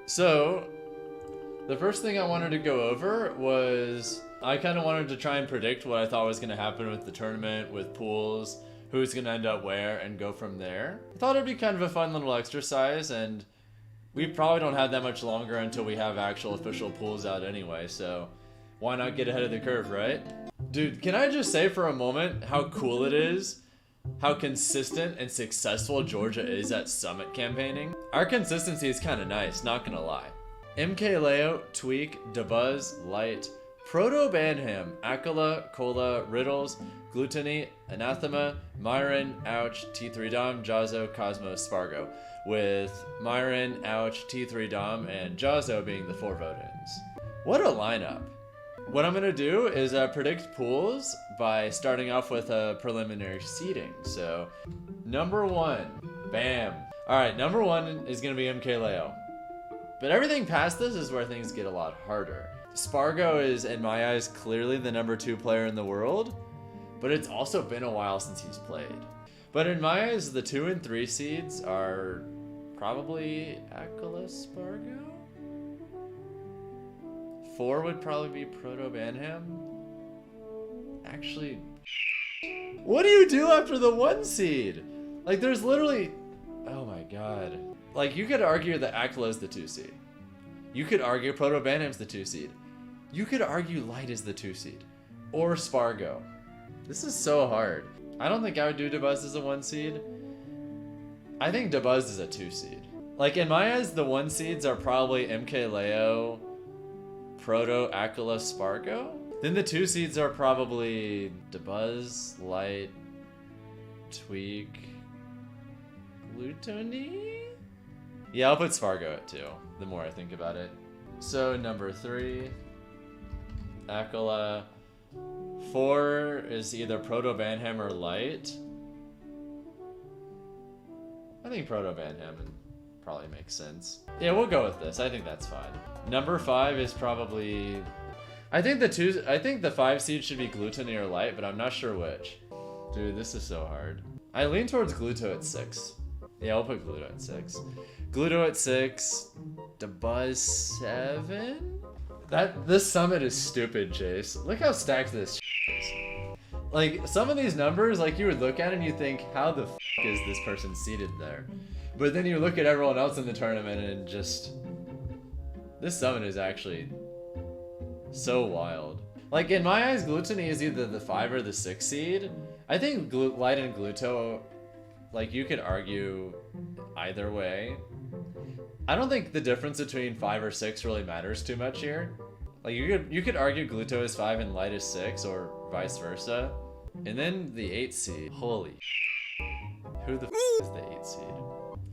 So, the first thing I wanted to go over was I kind of wanted to try and predict what I thought was going to happen with the tournament, with pools, who's going to end up where, and go from there. I thought it'd be kind of a fun little exercise, and we probably don't have that much longer until we have actual official pools out anyway, so why not get ahead of the curve, right? Dude, can I just say for a moment how cool it is how consistent and successful Georgia is at Summit campaigning? Our consistency is kind of nice, not gonna lie. MKLeo, Tweak, Dabuzz, Light, Proto Banham, Akala, Cola, Riddles, Gluttony, Anathema, Myron, Ouch, T3 Dom, Jazzo, Cosmos, Spargo, with Myron, Ouch, T3 Dom, and Jazzo being the 4 vote-ins. What a lineup. What I'm gonna do is predict pools by starting off with a preliminary seeding. So, number 1, bam. All right, number 1 is gonna be MKLeo. But everything past this is where things get a lot harder. Spargo is, in my eyes, clearly the number 2 player in the world, but it's also been a while since he's played. But in my eyes, the 2 and 3 seeds are probably Akala, Spargo? 4 would probably be Proto Banham. Actually, what do you do after the 1 seed? Like, there's literally, oh my god. Like, you could argue that Akala is the 2 seed. You could argue Proto Banham's the 2 seed. You could argue Light is the 2 seed. Or Spargo. This is so hard. I don't think I would do Dabuzz as a 1 seed. I think Dabuzz is a 2 seed. Like, in my eyes, the 1 seeds are probably MKLeo, Proto, Akala, Spargo. Then the 2 seeds are probably Dabuzz, Light, Tweak, Gluttony? Yeah, I'll put Spargo at 2, the more I think about it. So, number 3, Akala. 4 is either Proto Banham or Light. I think Proto Banham probably makes sense. Yeah, we'll go with this. I think that's fine. Number 5 is probably, I think the 5 seed should be Gluttony or Light, but I'm not sure which. Dude, this is so hard. I lean towards Gluto at 6. Yeah, I'll put Gluto at 6. Gluto at 6. Dabuzz 7? This summit is stupid, Chase. Look how stacked this is. Like, some of these numbers, like, you would look at it and you think, how the is this person seated there? But then you look at everyone else in the tournament and just, this summit is actually so wild. Like, in my eyes, Gluttony is either the 5 or the 6 seed. I think Light and Gluto, like, you could argue either way. I don't think the difference between 5 or 6 really matters too much here. Like, you could argue Gluto is 5 and Light is 6, or vice versa. And then the 8 seed. Holy who the is the 8 seed?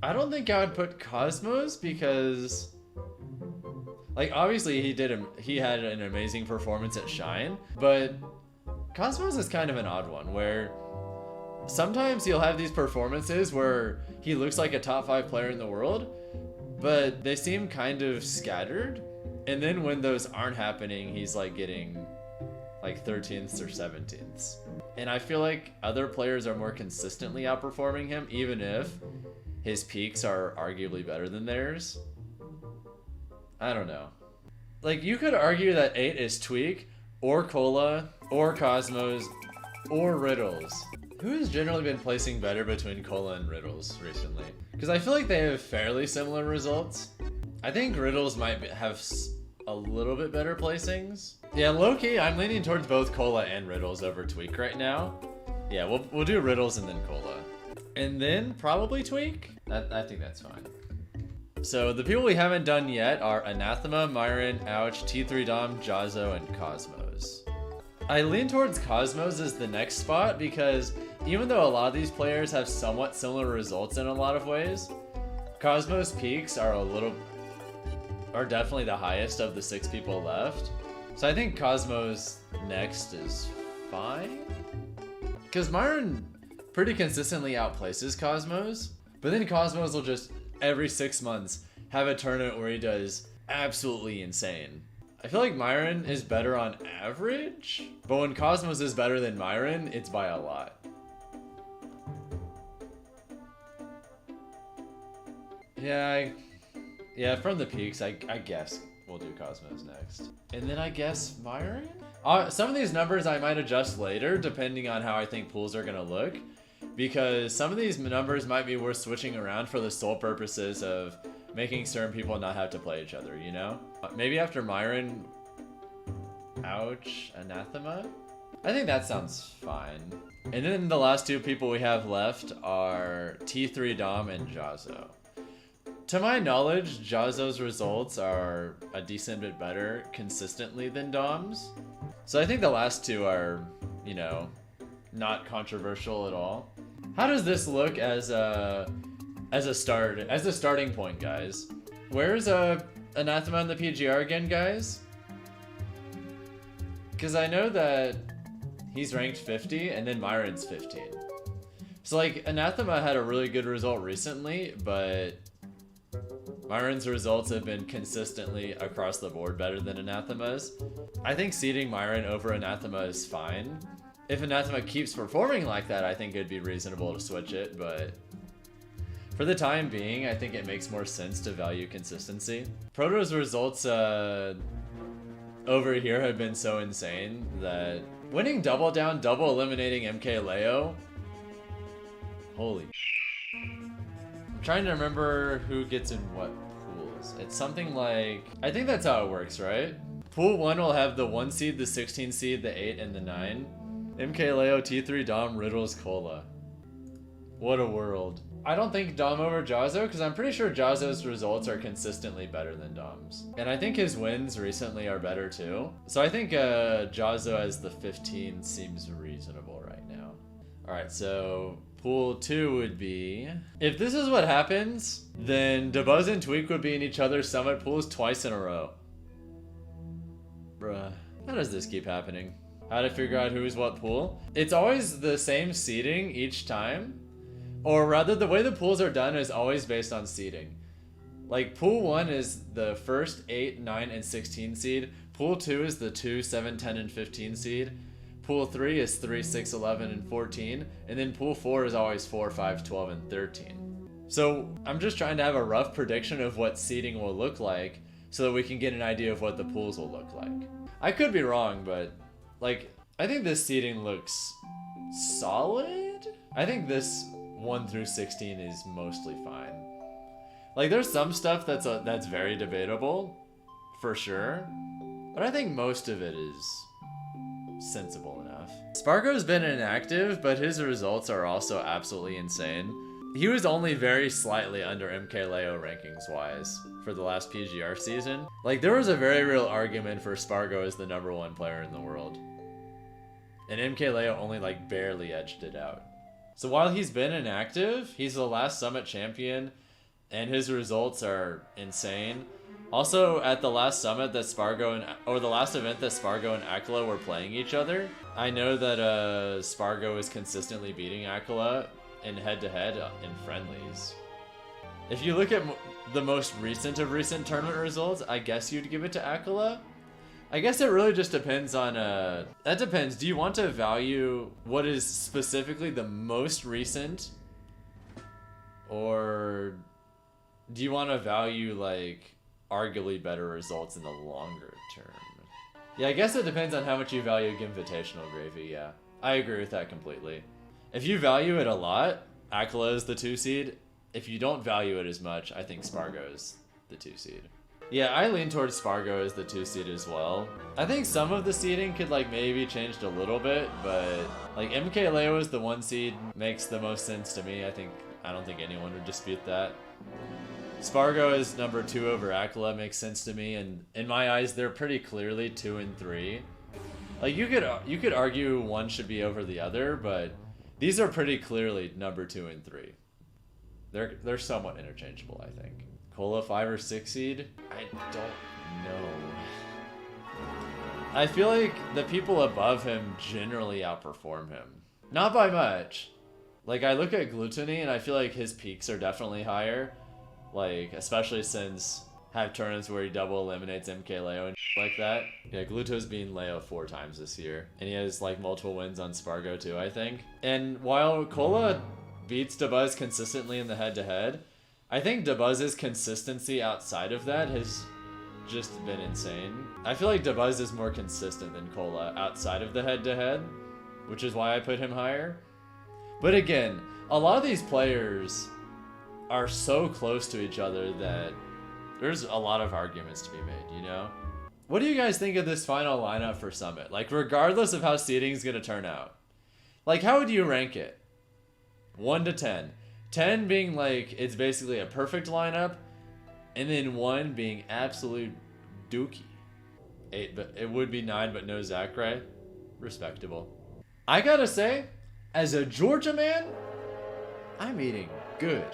I don't think I would put Cosmos because, like, obviously he had an amazing performance at Shine, but Cosmos is kind of an odd one where sometimes he'll have these performances where he looks like a top 5 player in the world, but they seem kind of scattered. And then when those aren't happening, he's like getting like 13ths or 17ths. And I feel like other players are more consistently outperforming him, even if his peaks are arguably better than theirs. I don't know. Like, you could argue that 8 is Tweak, or Cola, or Cosmos, or Riddles. Who has generally been placing better between Cola and Riddles recently? Because I feel like they have fairly similar results. I think Riddles might have a little bit better placings. Yeah, low-key, I'm leaning towards both Cola and Riddles over Tweak right now. Yeah, we'll do Riddles and then Cola. And then probably Tweak? I think that's fine. So the people we haven't done yet are Anathema, Myron, Ouch, T3 Dom, Jazzo, and Cosmos. I lean towards Cosmos as the next spot because even though a lot of these players have somewhat similar results in a lot of ways, Cosmos peaks are definitely the highest of the 6 people left. So I think Cosmos next is fine. Because Myron pretty consistently outplaces Cosmos, but then Cosmos will just every 6 months have a tournament where he does absolutely insane. I feel like Myron is better on average, but when Cosmos is better than Myron, it's by a lot. Yeah, Yeah, from the peaks, I guess we'll do Cosmos next. And then I guess Myron? Some of these numbers I might adjust later, depending on how I think pools are gonna look. Because some of these numbers might be worth switching around for the sole purposes of making certain people not have to play each other, you know? Maybe after Myron, ouch, Anathema? I think that sounds fine. And then the last two people we have left are T3 Dom and Jazzo. To my knowledge, Jazzo's results are a decent bit better consistently than Dom's. So I think the last two are, you know, not controversial at all. How does this look as a starting point, guys? Where's Anathema in the PGR again, guys? Because I know that he's ranked 50 and then Myron's 15. So like Anathema had a really good result recently, but Myron's results have been consistently across the board better than Anathema's. I think seeding Myron over Anathema is fine. If Anathema keeps performing like that, I think it'd be reasonable to switch it, but for the time being, I think it makes more sense to value consistency. Proto's results over here have been so insane that winning double down, double eliminating MK Leo, holy I'm trying to remember who gets in what pools. It's something like, I think that's how it works, right? Pool 1 will have the 1 seed, the 16 seed, the 8, and the 9. MK Leo, T3 Dom, Riddles, Cola. What a world. I don't think Dom over Jazzo, because I'm pretty sure Jazzo's results are consistently better than Dom's. And I think his wins recently are better too. So I think Jazzo as the 15 seems reasonable right now. Alright, so pool 2 would be... If this is what happens, then Dabuz and Tweak would be in each other's summit pools twice in a row. Bruh. How does this keep happening? How to figure out who's what pool? It's always the same seeding each time. Or rather, the way the pools are done is always based on seeding. Like, pool 1 is the first 8, 9, and 16 seed. Pool 2 is the 2, 7, 10, and 15 seed. Pool 3 is 3, 6, 11, and 14. And then pool 4 is always 4, 5, 12, and 13. So I'm just trying to have a rough prediction of what seeding will look like so that we can get an idea of what the pools will look like. I could be wrong, but like, I think this seeding looks solid. I think this 1 through 16 is mostly fine. Like, there's some stuff that's very debatable, for sure, but I think most of it is sensible enough. Spargo's been inactive, but his results are also absolutely insane. He was only very slightly under MK Leo rankings wise for the last PGR season. Like, there was a very real argument for Spargo as the #1 player in the world. And MK Leo only like barely edged it out. So while he's been inactive, he's the last Summit champion, and his results are insane. Also, at the last Summit that the last event that Spargo and Akala were playing each other, I know that Spargo is consistently beating Akala in head-to-head in friendlies. If you look at the most recent of recent tournament results, I guess you'd give it to Akala. I guess it really just depends on, that depends. Do you want to value what is specifically the most recent? Or do you want to value, like, arguably better results in the longer term? Yeah, I guess it depends on how much you value Invitational Gravy, yeah. I agree with that completely. If you value it a lot, Akala is the 2 seed. If you don't value it as much, I think Spargo is the 2 seed. Yeah, I lean towards Spargo as the 2 seed as well. I think some of the seeding could like maybe changed a little bit, but like MK Leo as the 1 seed makes the most sense to me. I don't think anyone would dispute that. Spargo as #2 over Akala makes sense to me, and in my eyes, they're pretty clearly 2 and 3. Like you could argue one should be over the other, but these are pretty clearly #2 and 3. They're somewhat interchangeable, I think. Cola 5 or 6 seed? I don't know. I feel like the people above him generally outperform him. Not by much. Like, I look at Gluttony and I feel like his peaks are definitely higher. Like, especially since have tournaments where he double eliminates MK Leo and like that. Yeah, Gluto's beaten Leo 4 times this year. And he has like multiple wins on Spargo too, I think. And while Cola beats Dabuz consistently in the head-to-head, I think DeBuzz's consistency outside of that has just been insane. I feel like DeBuzz is more consistent than Cola outside of the head-to-head, which is why I put him higher. But again, a lot of these players are so close to each other that there's a lot of arguments to be made, you know? What do you guys think of this final lineup for Summit? Like, regardless of how seeding is going to turn out. Like, how would you rank it? 1 to 10. 10 being like, it's basically a perfect lineup, and then 1 being absolute dookie. 8, but it would be 9, but no Zachary. Respectable. I gotta say, as a Georgia man, I'm eating good.